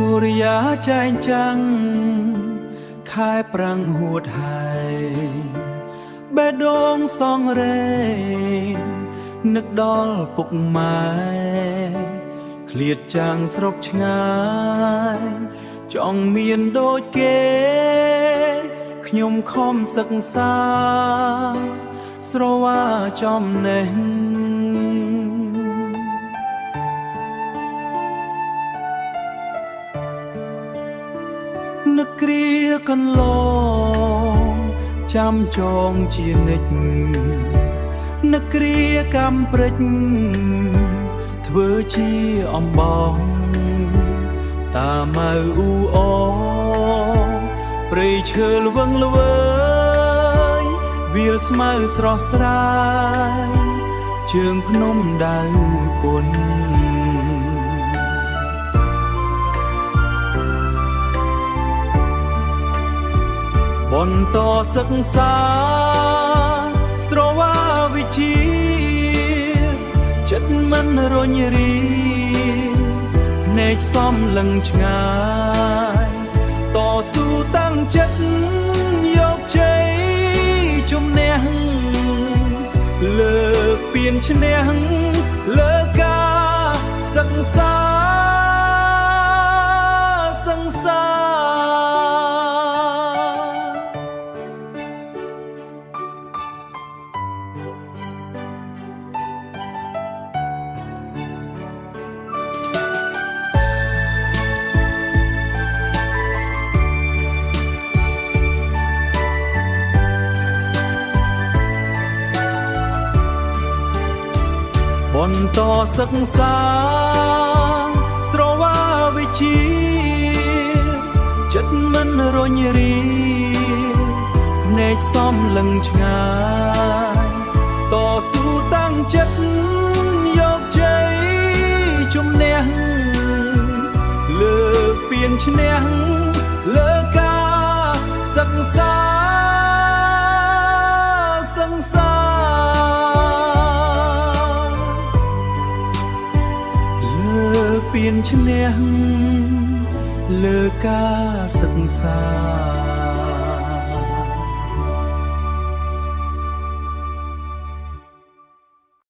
សូរិយាចែងចាំងខែប្រាំងហួតហើយបេះដូងសងរេនឹកដល់ពុកម៉ែឃ្លាតចាំងស្រុកឆ្ងាយចង់មានដូចគេខ្ញុំខំសិក្សាស្រវាចំណេះនឹកគ្រាកន្លងចាំចងជានិច្ចនឹកគ្រាកំព្រិចធ្វើជាអំបងតាម៉ៅអ៊ូអព្រៃឈើល្វឹងល្វើយវាលស្មៅស្រស់ស្រាយជើងភ្នំដៅពុនបន្តសិក្សាស្រវាវិជាចិត្តមិនរញរីភ្នែកសំលឹងឆ្ងាយតស៊ូតាំងចិត្តយកជ័យជំនះលើកពៀនឈ្នះលើការសិក្សាបន្តសិក្សាស្រវាវិជាចិត្តមិនរញរីភ្នែកសំលឹងឆ្ងាយតស៊ូតាំងចិត្តយកជ័យជំនះលើកពៀនឈ្នះលើការសិក្សាពៀនឈ្នះលើការសិក្សា